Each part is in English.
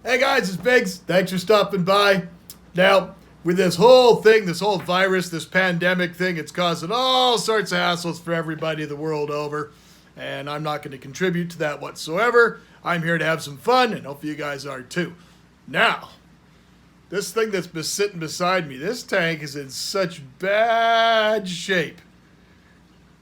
Hey guys, it's Biggs. Thanks for stopping by. Now, with this whole thing, this whole virus, this pandemic thing, it's causing all sorts of hassles for everybody the world over. And I'm not going to contribute to that whatsoever. I'm here to have some fun, and hopefully you guys are too. Now, this thing that's been sitting beside me, this tank is in such bad shape.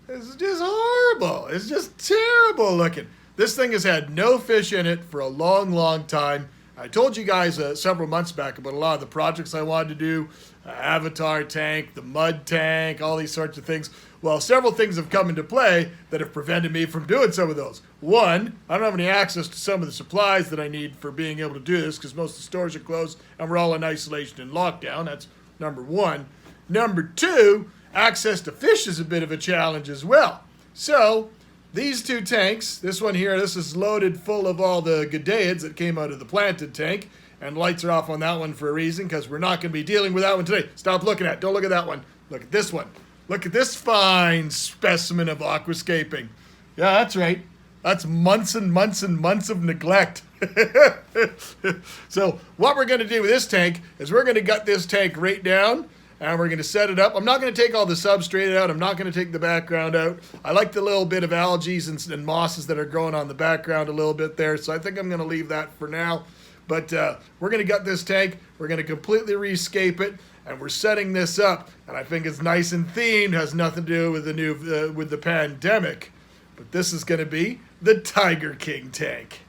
It's just horrible. It's just terrible looking. This thing has had no fish in it for a long, long time. I told you guys several months back about a lot of the projects I wanted to do, Avatar tank, the mud tank, all these sorts of things. Well, several things have come into play that have prevented me from doing some of those. One, I don't have any access to some of the supplies that I need for being able to do this because most of the stores are closed and we're all in isolation and lockdown. That's number one. Number two, access to fish is a bit of a challenge as well. So, these two tanks, this one here, this is loaded full of all the Gadeids that came out of the planted tank. And lights are off on that one for a reason because we're not going to be dealing with that one today. Stop looking at it. Don't look at that one. Look at this one. Look at this fine specimen of aquascaping. Yeah, that's right. That's months and months and months of neglect. So what we're going to do with this tank is we're going to gut this tank right down. And we're going to set it up. I'm not going to take all the substrate out. I'm not going to take the background out. I like the little bit of algae and mosses that are growing on the background a little bit there. So I think I'm going to leave that for now. But we're going to gut this tank. We're going to completely rescape it. And we're setting this up. And I think it's nice and themed. Has nothing to do with the pandemic. But this is going to be the Tiger King tank.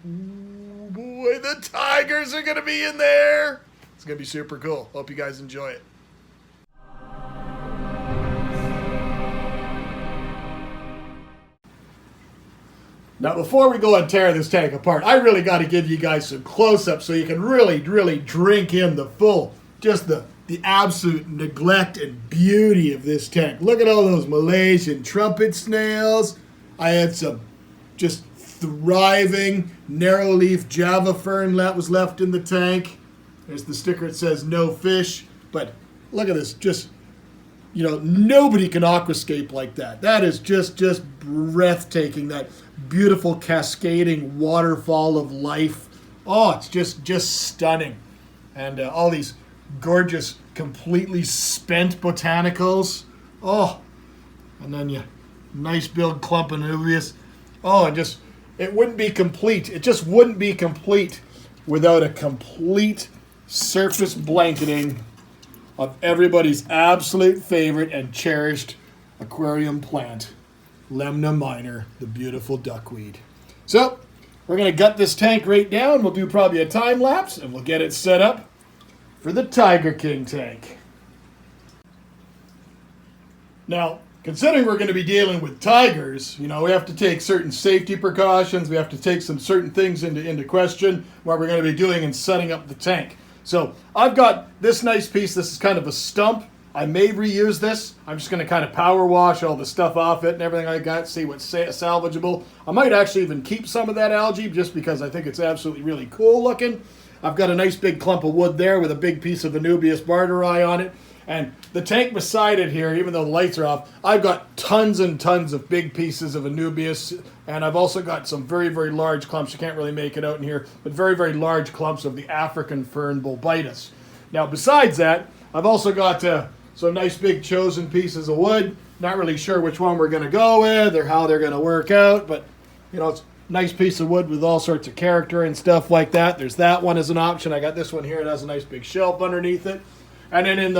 Ooh, boy, the tigers are going to be in there. It's going to be super cool. Hope you guys enjoy it. Now, before we go and tear this tank apart, I really got to give you guys some close-ups so you can really drink in the full, just the absolute neglect and beauty of this tank. Look at all those Malaysian trumpet snails. I had some just thriving narrow-leaf Java fern that was left in the tank. There's the sticker that says no fish. But look at this, just, you know, nobody can aquascape like that. That is just breathtaking, that beautiful cascading waterfall of life. Oh, it's just stunning. And all these gorgeous, completely spent botanicals. Oh, and then you nice big clump of nubius. Oh, and it wouldn't be complete. It just wouldn't be complete without a complete surface blanketing of everybody's absolute favorite and cherished aquarium plant, Lemna minor, the beautiful duckweed. So, we're going to gut this tank right down. We'll do probably a time lapse and we'll get it set up for the Tiger King tank. Now, considering we're going to be dealing with tigers, you know, we have to take certain safety precautions. We have to take some certain things into question what we're going to be doing in setting up the tank. So I've got this nice piece. This is kind of a stump. I may reuse this. I'm just going to kind of power wash all the stuff off it and everything I got, see what's salvageable. I might actually even keep some of that algae just because I think it's absolutely really cool looking. I've got a nice big clump of wood there with a big piece of Anubias barteri on it. And the tank beside it here, even though the lights are off, I've got tons and tons of big pieces of Anubias. And I've also got some very large clumps. You can't really make it out in here, but very large clumps of the African fern Bulbitis. Now, besides that, I've also got some nice big chosen pieces of wood. Not really sure which one we're going to go with or how they're going to work out, but, you know, it's a nice piece of wood with all sorts of character and stuff like that. There's that one as an option. I got this one here. It has a nice big shelf underneath it. And then in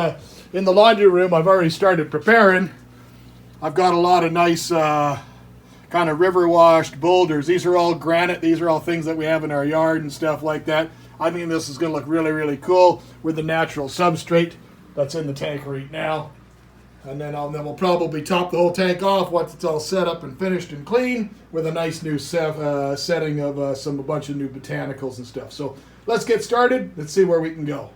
the laundry room, I've already started preparing. I've got a lot of nice kind of river washed boulders. These are all granite. These are all things that we have in our yard and stuff like that. I think this is going to look really cool with the natural substrate that's in the tank right now. And then we'll probably top the whole tank off once it's all set up and finished and clean with a nice new setting of a bunch of new botanicals and stuff. So let's get started. Let's see where we can go.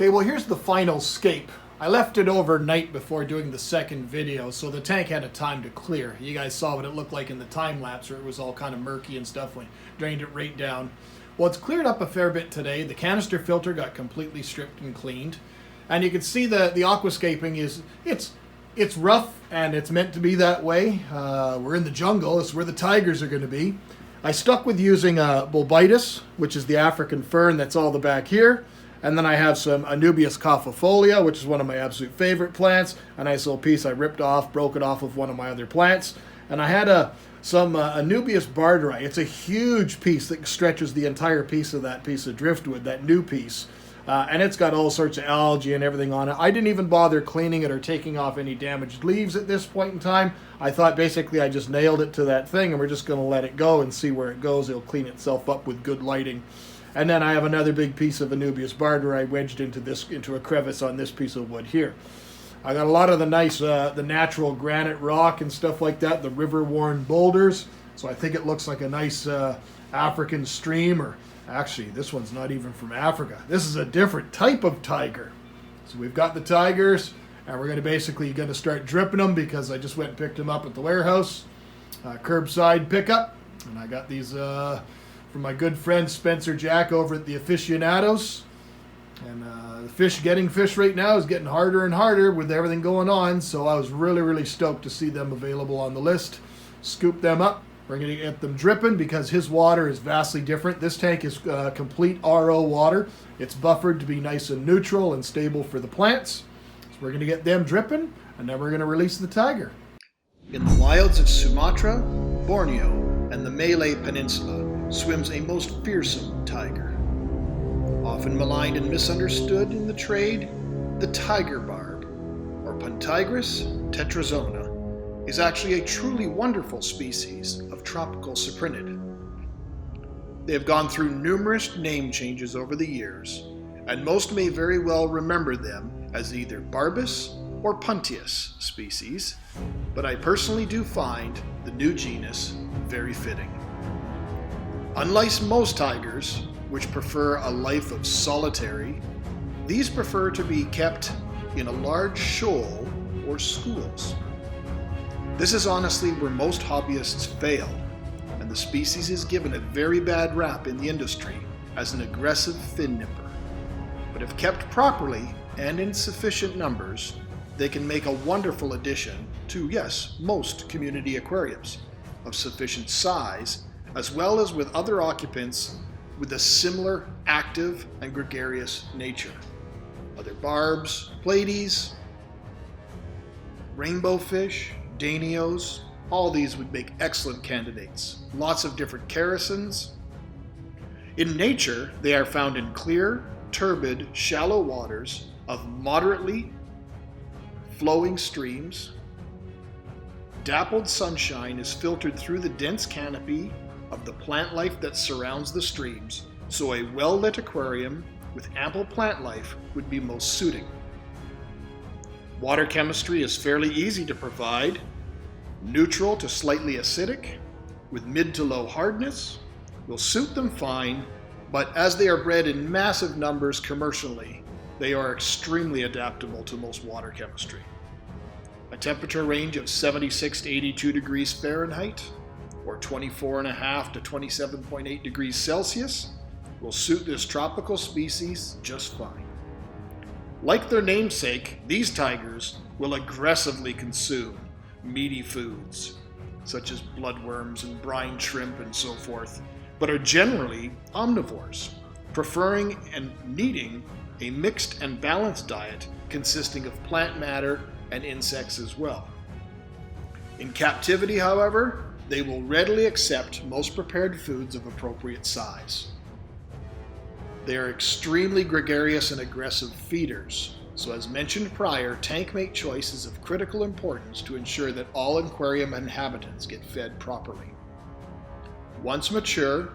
Okay, well here's the final scape. I left it overnight before doing the second video, so the tank had a time to clear. You guys saw what it looked like in the time lapse where it was all kind of murky and stuff when drained it right down. Well, it's cleared up a fair bit today. The canister filter got completely stripped and cleaned. And you can see the aquascaping is, it's rough and it's meant to be that way. We're in the jungle, it's where the tigers are going to be. I stuck with using bulbitis, which is the African fern that's all the back here. And then I have some Anubias caufifolia, which is one of my absolute favorite plants. A nice little piece I ripped off, broke it off of one of my other plants. And I had some Anubias barderi. It's a huge piece that stretches the entire piece of that piece of driftwood, that new piece. And it's got all sorts of algae and everything on it. I didn't even bother cleaning it or taking off any damaged leaves at this point in time. I thought basically I just nailed it to that thing and we're just going to let it go and see where it goes. It'll clean itself up with good lighting. And then I have another big piece of Anubias barderi wedged into a crevice on this piece of wood here. I got a lot of the nice, the natural granite rock and stuff like that, the river-worn boulders. So I think it looks like a nice African stream, or actually this one's not even from Africa. This is a different type of tiger. So we've got the tigers, and we're going to start dripping them because I just went and picked them up at the warehouse, curbside pickup, and I got these from my good friend Spencer Jack over at the Aficionados. And getting fish right now is getting harder and harder with everything going on, so I was really stoked to see them available on the list. Scoop them up. We're going to get them dripping because his water is vastly different. This tank is complete RO water. It's buffered to be nice and neutral and stable for the plants. So we're going to get them dripping, and then we're going to release the tiger. In the wilds of Sumatra, Borneo, and the Malay Peninsula swims a most fearsome tiger. Often maligned and misunderstood in the trade, the tiger barb, or Puntigris tetrazona, is actually a truly wonderful species of tropical cyprinid. They have gone through numerous name changes over the years, and most may very well remember them as either Barbus or Puntius species, but I personally do find the new genus very fitting. Unlike most tigers, which prefer a life of solitary, these prefer to be kept in a large shoal or schools. This is honestly where most hobbyists fail, and the species is given a very bad rap in the industry as an aggressive fin nipper. But if kept properly and in sufficient numbers, they can make a wonderful addition to, yes, most community aquariums of sufficient size, as well as with other occupants with a similar active and gregarious nature. Other barbs, platies, rainbow fish, danios, all these would make excellent candidates. Lots of different characins. In nature, they are found in clear, turbid, shallow waters of moderately flowing streams. Dappled sunshine is filtered through the dense canopy of the plant life that surrounds the streams, so a well-lit aquarium with ample plant life would be most suiting. Water chemistry is fairly easy to provide, neutral to slightly acidic, with mid to low hardness, will suit them fine, but as they are bred in massive numbers commercially, they are extremely adaptable to most water chemistry. A temperature range of 76 to 82 degrees Fahrenheit, or 24.5 to 27.8 degrees Celsius, will suit this tropical species just fine. Like their namesake, these tigers will aggressively consume meaty foods, such as bloodworms and brine shrimp and so forth, but are generally omnivores, preferring and needing a mixed and balanced diet consisting of plant matter and insects as well. In captivity, however, they will readily accept most prepared foods of appropriate size. They are extremely gregarious and aggressive feeders, so as mentioned prior, tank mate choice is of critical importance to ensure that all aquarium inhabitants get fed properly. Once mature,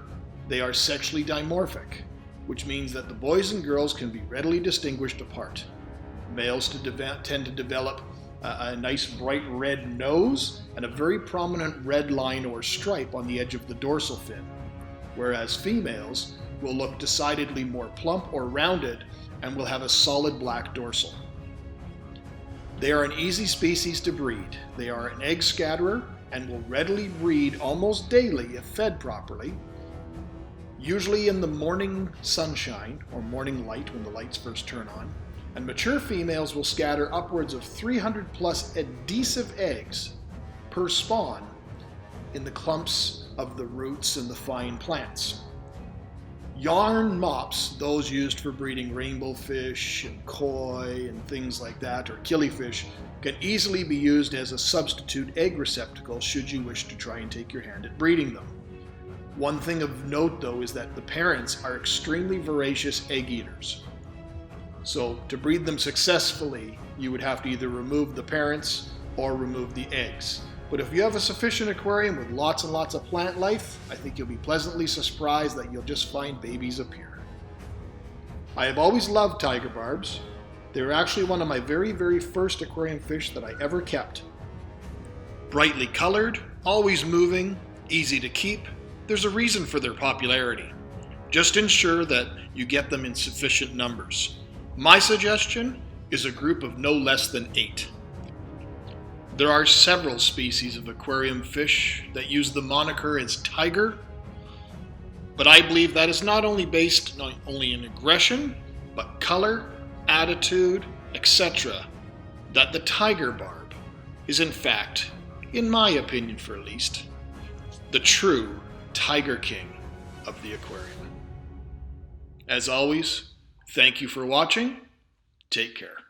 they are sexually dimorphic, which means that the boys and girls can be readily distinguished apart. Males tend to develop a nice bright red nose and a very prominent red line or stripe on the edge of the dorsal fin, whereas females will look decidedly more plump or rounded and will have a solid black dorsal. They are an easy species to breed. They are an egg scatterer and will readily breed almost daily if fed properly, usually in the morning sunshine or morning light when the lights first turn on. And mature females will scatter upwards of 300 plus adhesive eggs per spawn in the clumps of the roots and the fine plants. Yarn mops, those used for breeding rainbow fish and koi and things like that, or killifish, can easily be used as a substitute egg receptacle should you wish to try and take your hand at breeding them. One thing of note though is that the parents are extremely voracious egg eaters. So to breed them successfully, you would have to either remove the parents or remove the eggs. But if you have a sufficient aquarium with lots and lots of plant life, I think you'll be pleasantly surprised that you'll just find babies appear. I have always loved tiger barbs. They were actually one of my very first aquarium fish that I ever kept. Brightly colored, always moving, easy to keep. There's a reason for their popularity. Just ensure that you get them in sufficient numbers. My suggestion is a group of no less than 8. There are several species of aquarium fish that use the moniker as tiger, but I believe that is not only based not only in aggression, but color, attitude, etc. That the tiger barb is in fact, in my opinion for at least, the true Tiger King of the aquarium. As always, thank you for watching. Take care.